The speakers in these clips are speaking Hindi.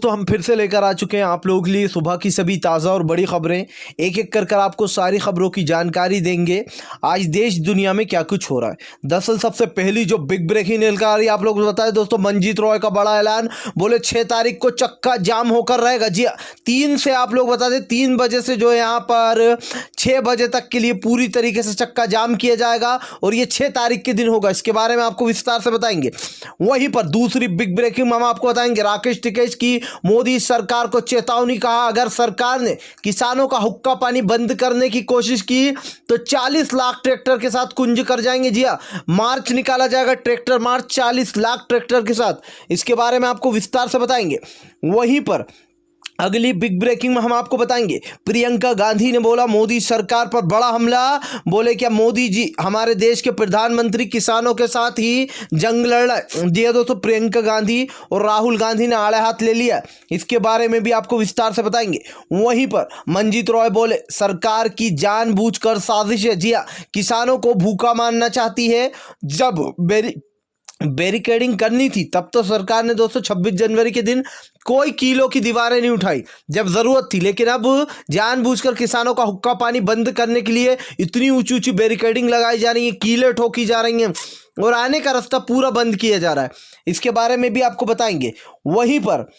दोस्तों हम फिर से लेकर आ चुके हैं आप लोगों के लिए सुबह की सभी ताज़ा और बड़ी खबरें। एक एक कर आपको सारी खबरों की जानकारी देंगे आज देश दुनिया में क्या कुछ हो रहा है। दरअसल सबसे पहली जो बिग ब्रेकिंग निकल आ रही है आप लोग को बताएं दोस्तों, मनजीत रॉय का बड़ा ऐलान। बोले 6 तारीख को चक्का जाम होकर रहेगा। जी 3 से आप लोग बता दें 3 बजे से जो है यहाँ पर 6 बजे तक के लिए पूरी तरीके से चक्का जाम किया जाएगा और ये 6 तारीख के दिन होगा। इसके बारे में आपको विस्तार से बताएंगे। वहीं पर दूसरी बिग ब्रेकिंग हम आपको बताएंगे, राकेश टिकैत की मोदी सरकार को चेतावनी। कहा अगर सरकार ने किसानों का हुक्का पानी बंद करने की कोशिश की तो 40 लाख ट्रैक्टर के साथ कुंज कर जाएंगे। जी हाँ, मार्च निकाला जाएगा, ट्रैक्टर मार्च 40 लाख ट्रैक्टर के साथ। इसके बारे में आपको विस्तार से बताएंगे। वहीं पर अगली बिग ब्रेकिंग में हम आपको बताएंगे, प्रियंका गांधी ने बोला मोदी सरकार पर बड़ा हमला। बोले क्या मोदी जी हमारे देश के प्रधानमंत्री किसानों के साथ ही जंग लड़ रहे। जी दोस्तों, प्रियंका गांधी और राहुल गांधी ने आड़े हाथ ले लिया। इसके बारे में भी आपको विस्तार से बताएंगे। वहीं पर मनजीत रॉय बोले सरकार की जानबूझकर साजिश है। जी हाँ, किसानों को भूखा मारना चाहती है। जब बैरिकेडिंग करनी थी तब तो सरकार ने दोस्तों 26 जनवरी के दिन कोई कीलों की दीवारें नहीं उठाई जब जरूरत थी, लेकिन अब जानबूझकर किसानों का हुक्का पानी बंद करने के लिए इतनी ऊंची ऊंची बैरिकेडिंग लगाई जा रही है, कीलें ठोकी जा रही हैं और आने का रास्ता पूरा बंद किया जा रहा है। इसके बारे में भी आपको बताएंगे। वहीं पर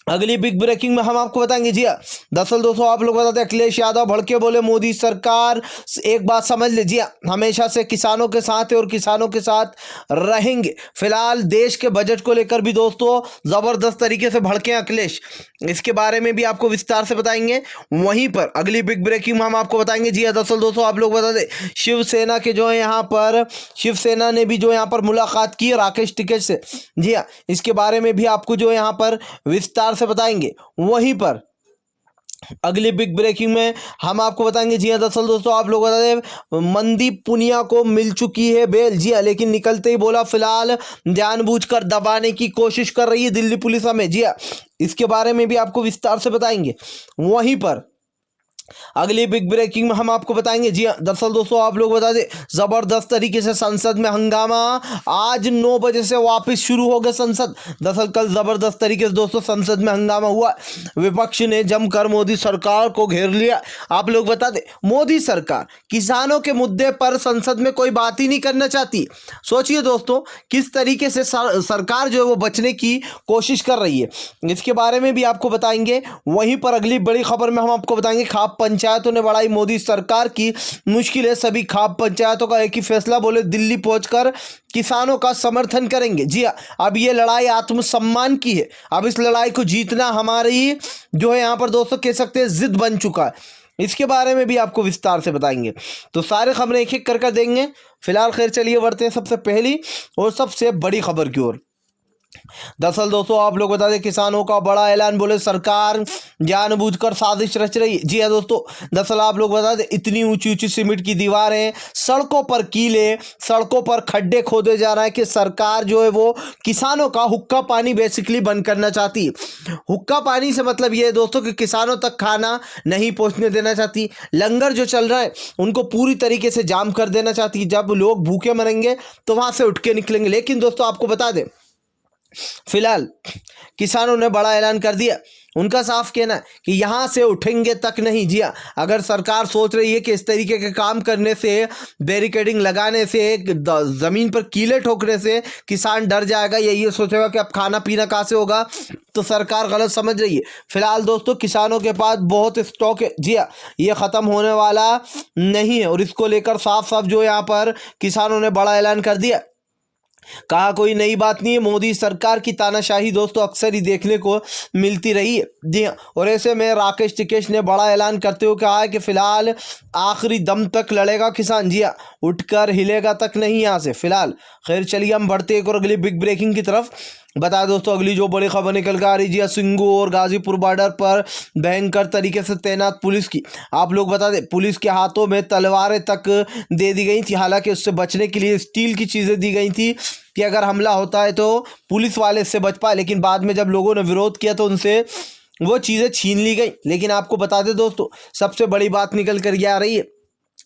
अगली बिग ब्रेकिंग में हम आपको बताएंगे। जी हाँ, दरअसल दोस्तों आप लोग बताते हैं अखिलेश यादव भड़के, बोले मोदी सरकार एक बात समझ ले। जी हाँ, हमेशा से किसानों के साथ है और किसानों के साथ रहेंगे। फिलहाल देश के बजट को लेकर भी दोस्तों जबरदस्त तरीके से भड़के अखिलेश। इसके बारे में भी आपको विस्तार से बताएंगे। वहीं पर अगली बिग ब्रेकिंग में हम आपको बताएंगे। जी हाँ, दरअसल दोस्तों आप लोग बता दें शिवसेना के जो है यहाँ पर शिवसेना ने भी जो यहाँ पर मुलाकात की राकेश टिकैत से। जी हाँ, इसके बारे में भी आपको जो यहाँ पर विस्तार से बताएंगे। वहीं पर अगली बिग ब्रेकिंग में हम आपको बताएंगे। जी हाँ, दरअसल दोस्तों आप लोग बता दें मनदीप पुनिया को मिल चुकी है बेल। जी हाँ, लेकिन निकलते ही बोला फिलहाल जानबूझकर दबाने की कोशिश कर रही है दिल्ली पुलिस हमें। जी हाँ, इसके बारे में भी आपको विस्तार से बताएंगे। वहीं पर अगली बिग ब्रेकिंग में हम आपको बताएंगे। जी हाँ, दरअसल दोस्तों आप लोग बता दें जबरदस्त तरीके से संसद में हंगामा। आज 9 बजे से वापस शुरू हो गया संसद। दरअसल कल जबरदस्त तरीके से दोस्तों संसद में हंगामा हुआ। विपक्ष ने जमकर मोदी सरकार को घेर लिया। आप लोग बता दें मोदी सरकार किसानों के मुद्दे पर संसद में कोई बात ही नहीं करना चाहती। सोचिए दोस्तों किस तरीके से सरकार जो है वो बचने की कोशिश कर रही है। इसके बारे में भी आपको बताएंगे। वहीं पर अगली बड़ी खबर में हम आपको बताएंगे खाप पंचायतों ने बढ़ाई मोदी सरकार की मुश्किलें। सभी खाप पंचायतों का एक ही फैसला, बोले दिल्ली पहुंचकर किसानों का समर्थन करेंगे। जी हाँ, अब ये लड़ाई आत्मसम्मान की है। अब इस लड़ाई को जीतना हमारी जो है यहाँ पर दोस्तों कह सकते हैं जिद बन चुका है। इसके बारे में भी आपको विस्तार से बताएंगे। तो सारे खबरें एक एक कर देंगे। फिलहाल खैर चलिए बढ़ते हैं सबसे पहली और सबसे बड़ी खबर की ओर। दरअसल दोस्तों आप लोग बता दें किसानों का बड़ा ऐलान। बोले सरकार जानबूझकर साजिश रच रही है। जी हाँ दोस्तों, दरअसल आप लोग बता दें इतनी ऊंची ऊंची सीमेंट की दीवारें, सड़कों पर कीले, सड़कों पर खड्डे खोदे जा रहा है कि सरकार जो है वो किसानों का हुक्का पानी बेसिकली बंद करना चाहती है। हुक्का पानी से मतलब ये है दोस्तों कि किसानों तक खाना नहीं पहुंचने देना चाहती। लंगर जो चल रहा है उनको पूरी तरीके से जाम कर देना चाहती है। जब लोग भूखे मरेंगे तो वहां से उठ के निकलेंगे। लेकिन दोस्तों आपको बता दें फिलहाल किसानों ने बड़ा ऐलान कर दिया। उनका साफ कहना है कि यहां से उठेंगे तक नहीं। जी हाँ, अगर सरकार सोच रही है कि इस तरीके के काम करने से, बैरिकेडिंग लगाने से, जमीन पर कीले ठोकने से किसान डर जाएगा या ये सोचेगा कि अब खाना पीना कहाँ से होगा, तो सरकार गलत समझ रही है। फिलहाल दोस्तों किसानों के पास बहुत स्टॉक है। जी हाँ, ये खत्म होने वाला नहीं है और इसको लेकर साफ साफ जो यहाँ पर किसानों ने बड़ा ऐलान कर दिया। कहा कोई नई बात नहीं है, मोदी सरकार की तानाशाही दोस्तों अक्सर ही देखने को मिलती रही है। जी हाँ, और ऐसे में राकेश टिकैत ने बड़ा ऐलान करते हुए कहा है कि फिलहाल आखिरी दम तक लड़ेगा किसान। जी हाँ, उठकर हिलेगा तक नहीं यहाँ से। फिलहाल खैर चलिए हम बढ़ते एक और अगली बिग ब्रेकिंग की तरफ। बता दोस्तों अगली जो बड़ी खबर निकल कर आ रही है सिंगू और गाजीपुर बॉर्डर पर भयंकर तरीके से तैनात पुलिस की। आप लोग बता दें पुलिस के हाथों में तलवारें तक दे दी गई थी। हालांकि उससे बचने के लिए स्टील की चीज़ें दी गई थी कि अगर हमला होता है तो पुलिस वाले इससे बच पाए। लेकिन बाद में जब लोगों ने विरोध किया तो उनसे वो चीज़ें छीन ली गई। लेकिन आपको बता दें दोस्तों सबसे बड़ी बात निकल कर ये आ रही है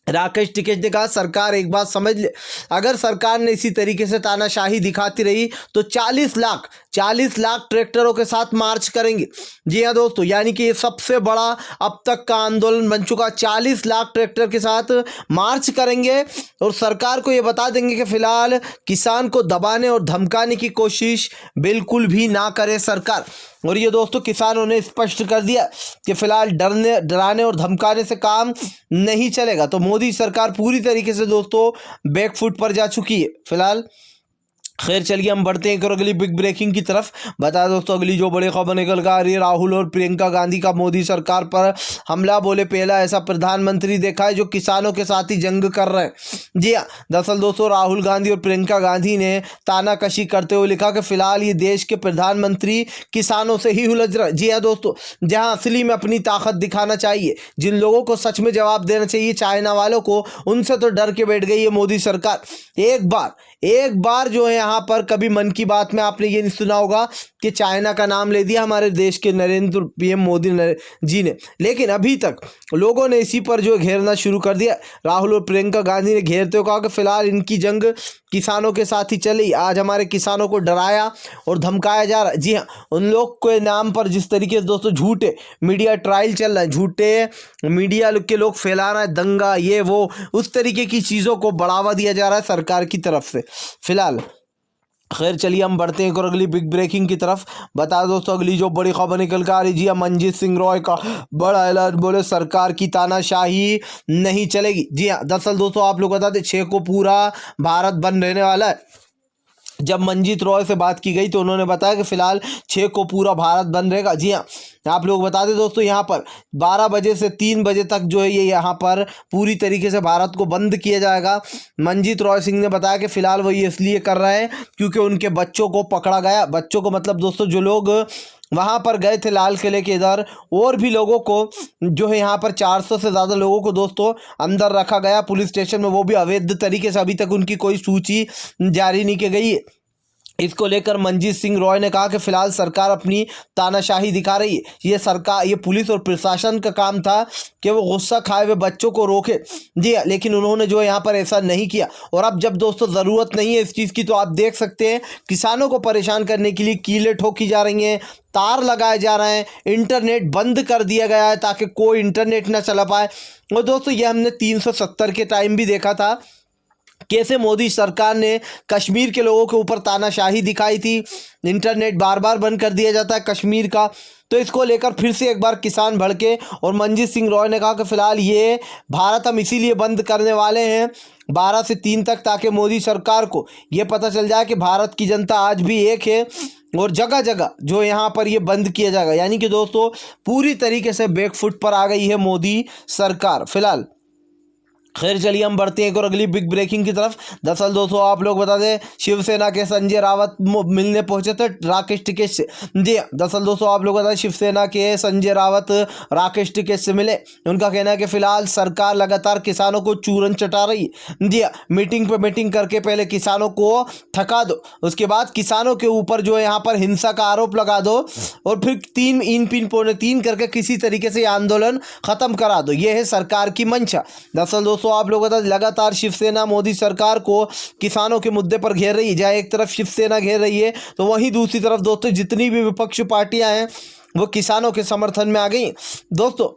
राकेश टिकैत ने कहा सरकार एक बात समझ ले, अगर सरकार ने इसी तरीके से तानाशाही दिखाती रही तो 40 लाख ट्रैक्टरों के साथ मार्च करेंगे। जी हाँ दोस्तों, यानी कि ये सबसे बड़ा अब तक का आंदोलन बन चुका। 40 लाख ट्रैक्टर के साथ मार्च करेंगे और सरकार को ये बता देंगे कि फिलहाल किसान को दबाने और धमकाने की कोशिश बिल्कुल भी ना करे सरकार। और ये दोस्तों किसानों ने स्पष्ट कर दिया कि फिलहाल डराने और धमकाने से काम नहीं चलेगा। तो मोदी सरकार पूरी तरीके से दोस्तों बैकफुट पर जा चुकी है फिलहाल। खैर चलिए हम बढ़ते हैं अगली बिग ब्रेकिंग की तरफ। बता दोस्तों अगली जो बड़ी खबर निकल कर आ रही है, राहुल और प्रियंका गांधी का मोदी सरकार पर हमला। बोले पहला ऐसा प्रधानमंत्री देखा है जो किसानों के साथ ही जंग कर रहे हैं। जी हाँ, दरअसल दोस्तों राहुल गांधी और प्रियंका गांधी ने तानाकशी करते हुए लिखा कि फिलहाल ये देश के प्रधानमंत्री किसानों से ही उलझ रहे हैं। जी हाँ दोस्तों, जहाँ असली में अपनी ताकत दिखाना चाहिए, जिन लोगों को सच में जवाब देना चाहिए चाइना वालों को, उनसे तो डर के बैठ गई है मोदी सरकार। एक बार जो है यहाँ पर कभी मन की बात में आपने ये नहीं सुना होगा कि चाइना का नाम ले दिया हमारे देश के नरेंद्र पीएम मोदी जी ने, लेकिन अभी तक लोगों ने इसी पर जो घेरना शुरू कर दिया। राहुल और प्रियंका गांधी ने घेरते हुए कहा कि फिलहाल इनकी जंग किसानों के साथ ही चली। आज हमारे किसानों को डराया और धमकाया जा रहा है। जी हाँ, उन लोग के नाम पर जिस तरीके से दोस्तों झूठे मीडिया ट्रायल चल रहा है, झूठे मीडिया के लोग फैला रहा है दंगा ये वो, उस तरीके की चीज़ों को बढ़ावा दिया जा रहा है सरकार की तरफ से फिलहाल। खैर चलिए हम बढ़ते हैं और अगली बिग ब्रेकिंग की तरफ। बता दोस्तों अगली जो बड़ी खबर निकल कर आ रही है, मनजीत सिंह रॉय का बड़ा ऐलान। बोले सरकार की तानाशाही नहीं चलेगी। जी हाँ, दरअसल दोस्तों आप लोग बता दें 6 को पूरा भारत बंद रहने वाला है। जब मनजीत रॉय से बात की गई तो उन्होंने बताया कि फिलहाल 6 को पूरा भारत बंद रहेगा। जी हाँ, आप लोग बता दें दोस्तों यहाँ पर 12 बजे से 3 बजे तक जो है ये यहाँ पर पूरी तरीके से भारत को बंद किया जाएगा। मनजीत रॉय सिंह ने बताया कि फिलहाल वो ये इसलिए कर रहे हैं क्योंकि उनके बच्चों को पकड़ा गया। बच्चों को मतलब दोस्तों जो लोग वहाँ पर गए थे लाल किले के इधर, और भी लोगों को जो है यहाँ पर 400 से ज़्यादा लोगों को दोस्तों अंदर रखा गया पुलिस स्टेशन में, वो भी अवैध तरीके से। अभी तक उनकी कोई सूची जारी नहीं की गई है। इसको लेकर मनजीत सिंह रॉय ने कहा कि फिलहाल सरकार अपनी तानाशाही दिखा रही है। ये पुलिस और प्रशासन का काम था कि वो गुस्सा खाए हुए बच्चों को रोके। जी लेकिन उन्होंने जो यहाँ पर ऐसा नहीं किया। और अब जब दोस्तों ज़रूरत नहीं है इस चीज़ की, तो आप देख सकते हैं किसानों को परेशान करने के लिए कीलें ठोकी जा रही हैं, तार लगाए जा रहे हैं, इंटरनेट बंद कर दिया गया है ताकि कोई इंटरनेट ना चला पाए। और दोस्तों ये हमने 370 के टाइम भी देखा था कैसे मोदी सरकार ने कश्मीर के लोगों के ऊपर तानाशाही दिखाई थी। इंटरनेट बार बार बंद कर दिया जाता है कश्मीर का। तो इसको लेकर फिर से एक बार किसान भड़के और मनजीत सिंह रॉय ने कहा कि फिलहाल ये भारत हम इसीलिए बंद करने वाले हैं 12 से 3 तक, ताकि मोदी सरकार को ये पता चल जाए कि भारत की जनता आज भी एक है और जगह जगह जो यहाँ पर ये बंद किया जाएगा। यानी कि दोस्तों पूरी तरीके से बैकफुट पर आ गई है मोदी सरकार फिलहाल। खैर चलिए हम बढ़ते हैं और अगली बिग ब्रेकिंग की तरफ। दरअसल दोस्तों आप लोग बता दें शिवसेना के संजय रावत मिलने पहुंचे थे राकेश टिकैत से। जी दरअसल दोस्तों आप लोग बता दें शिवसेना के संजय रावत राकेश टिकैत से मिले। उनका कहना है कि फिलहाल सरकार लगातार किसानों को चूरन चटा रही है। जी मीटिंग पे मीटिंग करके पहले किसानों को थका दो, उसके बाद किसानों के ऊपर जो है यहाँ पर हिंसा का आरोप लगा दो और फिर 3 इन पिन पौने 3 करके किसी तरीके से आंदोलन खत्म करा दो। ये है सरकार की मंशा। दरअसल दोस्तों आप लोग बता लगातार शिवसेना मोदी सरकार को किसानों के मुद्दे पर घेर रही है। जहाँ एक तरफ शिवसेना घेर रही है तो वहीं दूसरी तरफ दोस्तों जितनी भी विपक्षी पार्टियां हैं वो किसानों के समर्थन में आ गई। दोस्तों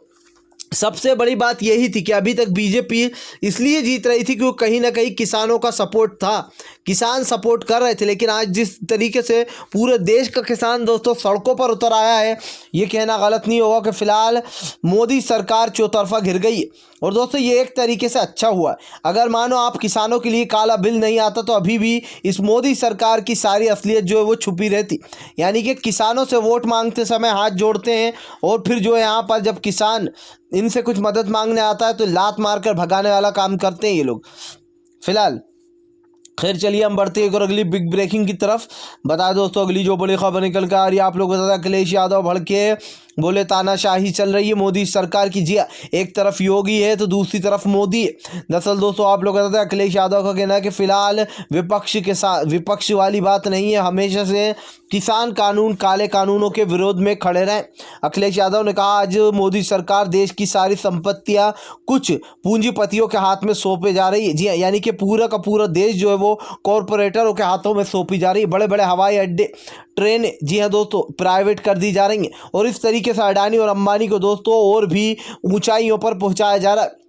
सबसे बड़ी बात यही थी कि अभी तक बीजेपी इसलिए जीत रही थी क्योंकि कहीं ना कहीं किसानों का सपोर्ट था, किसान सपोर्ट कर रहे थे। लेकिन आज जिस तरीके से पूरे देश का किसान दोस्तों सड़कों पर उतर आया है, ये कहना गलत नहीं होगा कि फिलहाल मोदी सरकार चौतरफा घिर गई है। और दोस्तों ये एक तरीके से अच्छा हुआ। अगर मानो आप किसानों के लिए काला बिल नहीं आता तो अभी भी इस मोदी सरकार की सारी असलियत जो है वो छुपी रहती। यानी कि किसानों से वोट मांगते समय हाथ जोड़ते हैं और फिर जो है यहाँ पर जब किसान इनसे कुछ मदद मांगने आता है तो लात मारकर भगाने वाला काम करते हैं ये लोग फिलहाल। खैर चलिए हम बढ़ते हैं और अगली बिग ब्रेकिंग की तरफ। बता दोस्तों अगली जो बड़ी खबर निकल कर आ रही है, आप लोग बता दें अखिलेश यादव भड़के बोले तानाशाही चल रही है मोदी सरकार की। जी हाँ, एक तरफ योगी है तो दूसरी तरफ मोदी है। दरअसल दोस्तों आप लोग बताते हैं अखिलेश यादव का कहना है कि फिलहाल विपक्ष के साथ विपक्ष वाली बात नहीं है, हमेशा से किसान कानून काले कानूनों के विरोध में खड़े रहें। अखिलेश यादव ने कहा आज मोदी सरकार देश की सारी संपत्तियां कुछ पूंजीपतियों के हाथ में सौंपे जा रही है। जी हाँ, यानी कि पूरा का पूरा देश जो है वो कॉरपोरेटरों के हाथों में सौंपी जा रही है। बड़े बड़े हवाई अड्डे, ट्रेन, जी हाँ दोस्तों, प्राइवेट कर दी जा रही हैं और इस तरीके से अडानी और अंबानी को दोस्तों और भी ऊंचाइयों पर पहुंचाया जा रहा है।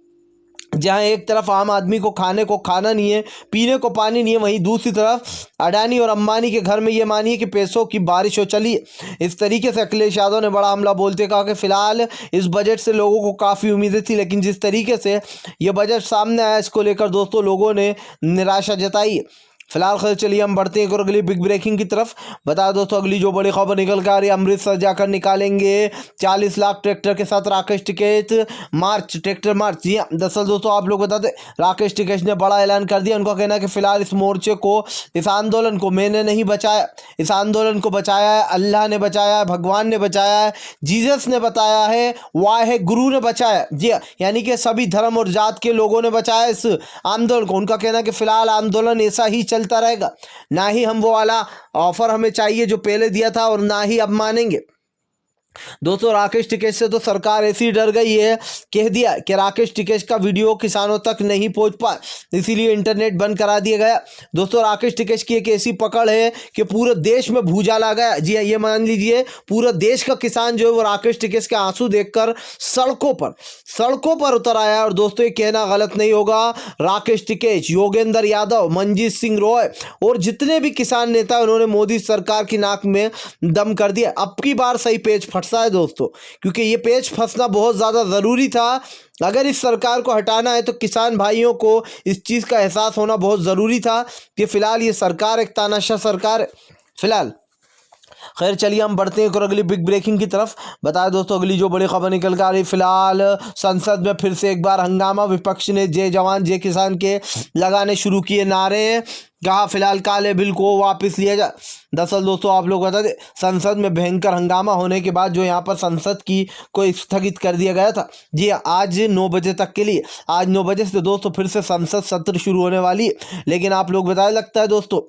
जहां एक तरफ आम आदमी को खाने को खाना नहीं है, पीने को पानी नहीं है, वहीं दूसरी तरफ अडानी और अंबानी के घर में ये मानिए कि पैसों की बारिश हो चली है। इस तरीके से अखिलेश यादव ने बड़ा हमला बोलते कहा कि फिलहाल इस बजट से लोगों को काफ़ी उम्मीदें थी, लेकिन जिस तरीके से ये बजट सामने आया इसको लेकर दोस्तों लोगों ने निराशा जताई है। फिलहाल खैर चलिए हम बढ़ते हैं और अगली बिग ब्रेकिंग की तरफ। बता दोस्तों अगली जो बड़ी खबर निकल कर आ रही है, अमृतसर जाकर निकालेंगे 40 लाख ट्रैक्टर के साथ राकेश टिकैत मार्च, ट्रैक्टर मार्च। जी हाँ, दरअसल दोस्तों आप लोग बताते राकेश टिकैत ने बड़ा ऐलान कर दिया। उनका कहना है कि फिलहाल इस मोर्चे को, इस आंदोलन को मैंने नहीं बचाया, इस आंदोलन को बचाया है अल्लाह ने बचाया है, भगवान ने बचाया है, जीसस ने बताया है, वाहे गुरु ने बचाया। जी हाँ, यानी कि सभी धर्म और जात के लोगों ने बचाया इस आंदोलन को। उनका कहना है कि फिलहाल आंदोलन ऐसा ही चलता रहेगा, ना ही हम वो वाला ऑफर हमें चाहिए जो पहले दिया था और ना ही अब मानेंगे। दोस्तों राकेश टिकैत से तो सरकार ऐसी डर गई है, कह दिया कि राकेश टिकैत का वीडियो किसानों तक नहीं पहुंच पाए, इसीलिए इंटरनेट बंद करा दिया गया। दोस्तों राकेश टिकैत की एक ऐसी पकड़ है कि पूरे देश में भूचाल आ गया। जी ये मान लीजिए पूरा देश का किसान जो है वो राकेश टिकैत के आंसू देखकर सड़कों पर उतर आया। और दोस्तों ये कहना गलत नहीं होगा, राकेश टिकैत, योगेंद्र यादव, मनजीत सिंह रॉय और जितने भी किसान नेता उन्होंने मोदी सरकार की नाक में दम कर दिया। अब की बार सही पेज फंसा है दोस्तों, क्योंकि ये पेज फंसना बहुत ज़्यादा ज़रूरी था। अगर इस सरकार को हटाना है तो किसान भाइयों को इस चीज़ का एहसास होना बहुत ज़रूरी था कि फ़िलहाल ये सरकार एक तानाशाह सरकार है फिलहाल। खैर चलिए हम बढ़ते हैं और अगली बिग ब्रेकिंग की तरफ। बताया दोस्तों अगली जो बड़ी खबर निकल कर आ रही, फिलहाल संसद में फिर से एक बार हंगामा। विपक्ष ने जय जवान जय किसान के लगाने शुरू किए नारे, कहा फिलहाल काले बिल को वापस लिया जाए। दरअसल दोस्तों आप लोग बता दें संसद में भयंकर हंगामा होने के बाद जो यहाँ पर संसद को स्थगित कर दिया गया था। जी आज 9 बजे तक के लिए, आज 9 बजे से दोस्तों फिर से संसद सत्र शुरू होने वाली है। लेकिन आप लोग बताया लगता है दोस्तों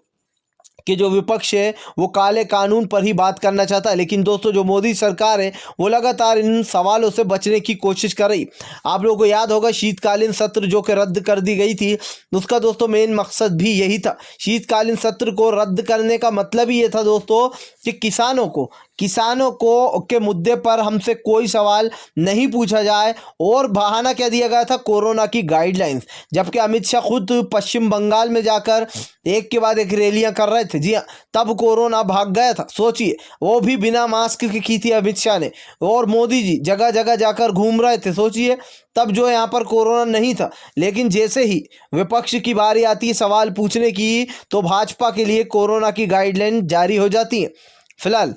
कि जो विपक्ष है वो काले कानून पर ही बात करना चाहता है, लेकिन दोस्तों जो मोदी सरकार है वो लगातार इन सवालों से बचने की कोशिश कर रही। आप लोगों को याद होगा शीतकालीन सत्र जो कि रद्द कर दी गई थी, उसका दोस्तों मेन मकसद भी यही था। शीतकालीन सत्र को रद्द करने का मतलब ही ये था दोस्तों कि किसानों को के मुद्दे पर हमसे कोई सवाल नहीं पूछा जाए। और बहाना क्या दिया गया था, कोरोना की गाइडलाइंस, जबकि अमित शाह खुद पश्चिम बंगाल में जाकर एक के बाद एक रैलियां कर रहे थे। जी हाँ, तब कोरोना भाग गया था, सोचिए, वो भी बिना मास्क के की थी अमित शाह ने। और मोदी जी जगह जगह जाकर घूम रहे थे, सोचिए, तब जो यहाँ पर कोरोना नहीं था। लेकिन जैसे ही विपक्ष की बारी आती है सवाल पूछने की, तो भाजपा के लिए कोरोना की गाइडलाइन जारी हो जाती है फिलहाल।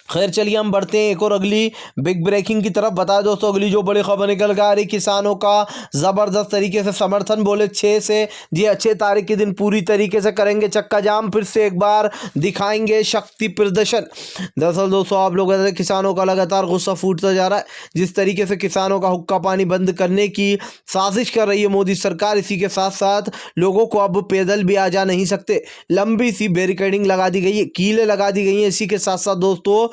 खैर चलिए हम बढ़ते हैं एक और अगली बिग ब्रेकिंग की तरफ। बताया दोस्तों अगली जो बड़ी खबर निकल कर आ रही, किसानों का ज़बरदस्त तरीके से समर्थन। बोले 6 से, जी 6 तारीख के दिन पूरी तरीके से करेंगे चक्का जाम, फिर से एक बार दिखाएंगे शक्ति प्रदर्शन। दरअसल दोस्तों आप लोग किसानों का लगातार गुस्सा फूटता जा रहा है। जिस तरीके से किसानों का हुक्का पानी बंद करने की साजिश कर रही है मोदी सरकार, इसी के साथ साथ लोगों को अब पैदल भी आ जा नहीं सकते, लंबी सी बैरिकेडिंग लगा दी गई है, कीलें लगा दी गई हैं। इसी के साथ साथ दोस्तों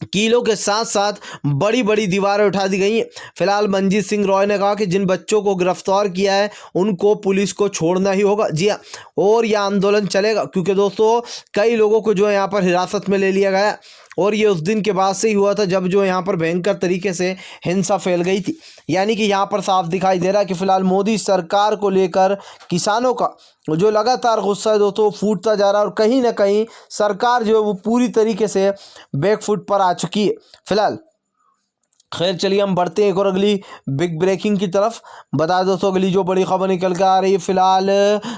कीलों के साथ साथ बड़ी बड़ी दीवारें उठा दी गई हैं। फिलहाल मनजीत सिंह रॉय ने कहा कि जिन बच्चों को गिरफ्तार किया है उनको पुलिस को छोड़ना ही होगा। जी हाँ, और यह आंदोलन चलेगा, क्योंकि दोस्तों कई लोगों को जो है यहाँ पर हिरासत में ले लिया गया और ये उस दिन के बाद से ही हुआ था जब जो यहाँ पर भयंकर तरीके से हिंसा फैल गई थी। यानी कि यहाँ पर साफ दिखाई दे रहा है कि फिलहाल मोदी सरकार को लेकर किसानों का जो लगातार गुस्सा है दोस्तों फूटता जा रहा है और कहीं ना कहीं सरकार जो है वो पूरी तरीके से बैकफुट पर आ चुकी है फिलहाल। खैर चलिए हम बढ़ते हैं एक और अगली बिग ब्रेकिंग की तरफ। बता दोस्तों अगली जो बड़ी खबर निकल कर आ रही है, फिलहाल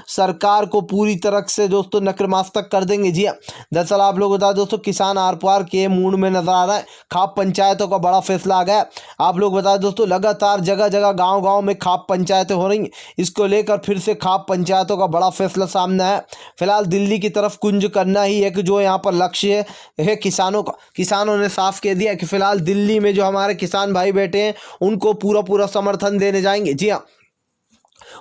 सरकार को पूरी तरह से दोस्तों नक्र-मस्तक कर देंगे। जी हाँ, दरअसल आप लोग बता दोस्तों किसान आर पार के मूड में नजर आ रहा है। खाप पंचायतों का बड़ा फैसला आ गया। आप लोग बता दोस्तों लगातार जगह जगह गाँव गाँव में खाप पंचायतें हो रही हैं। इसको लेकर फिर से खाप पंचायतों का बड़ा फैसला सामने आया। फिलहाल दिल्ली की तरफ कुंज करना ही एक जो यहाँ पर लक्ष्य है किसानों का। किसानों ने साफ कह दिया कि फिलहाल दिल्ली में जो हमारे किसान भाई बैठे हैं उनको पूरा पूरा समर्थन देने जाएंगे। जी हाँ,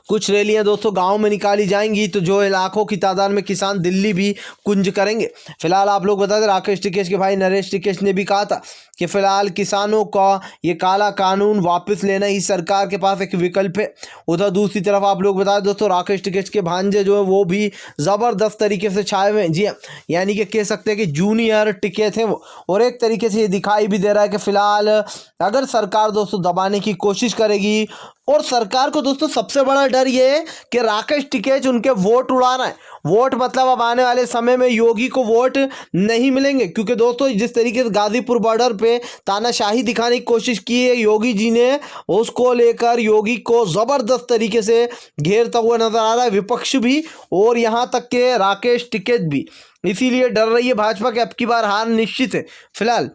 कुछ रैलियां दोस्तों गांव में निकाली जाएंगी तो जो लाखों की तादाद में किसान दिल्ली भी कुंज करेंगे। फिलहाल आप लोग बता दें राकेश टिकैत के भाई नरेश टिकैत ने भी कहा था कि फिलहाल किसानों का ये काला कानून वापस लेना ही सरकार के पास एक विकल्प है। उधर दूसरी तरफ आप लोग बता दें दोस्तों राकेश टिकैत के भांजे जो है वो भी ज़बरदस्त तरीके से छाए हुए हैं। जी हाँ, यानी कि कह सकते हैं कि जूनियर टिकैत हैं वो। और एक तरीके से ये दिखाई भी दे रहा है कि फिलहाल अगर सरकार दोस्तों दबाने की कोशिश करेगी, और सरकार को दोस्तों सबसे बड़ा डर ये है कि राकेश टिकैत उनके वोट उड़ा रहा है। वोट मतलब अब आने वाले समय में योगी को वोट नहीं मिलेंगे, क्योंकि दोस्तों जिस तरीके से गाजीपुर बॉर्डर पे तानाशाही दिखाने की कोशिश की है योगी जी ने, उसको लेकर योगी को ज़बरदस्त तरीके से घेरता हुआ नजर आ रहा है विपक्ष भी, और यहाँ तक के राकेश टिकैत भी। इसीलिए डर रही है भाजपा कि अब की बार हार निश्चित है। फिलहाल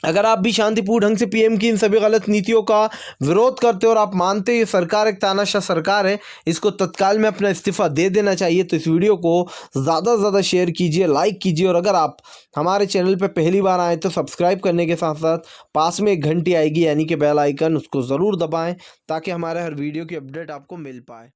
अगर आप भी शांतिपूर्ण ढंग से पीएम की इन सभी गलत नीतियों का विरोध करते हो और आप मानते हो ये सरकार एक तानाशाह सरकार है, इसको तत्काल में अपना इस्तीफा दे देना चाहिए, तो इस वीडियो को ज़्यादा से ज़्यादा शेयर कीजिए, लाइक कीजिए, और अगर आप हमारे चैनल पर पहली बार आए तो सब्सक्राइब करने के साथ साथ पास में एक घंटी आएगी यानी कि बेल आइकन, उसको ज़रूर दबाएँ ताकि हमारे हर वीडियो की अपडेट आपको मिल पाए।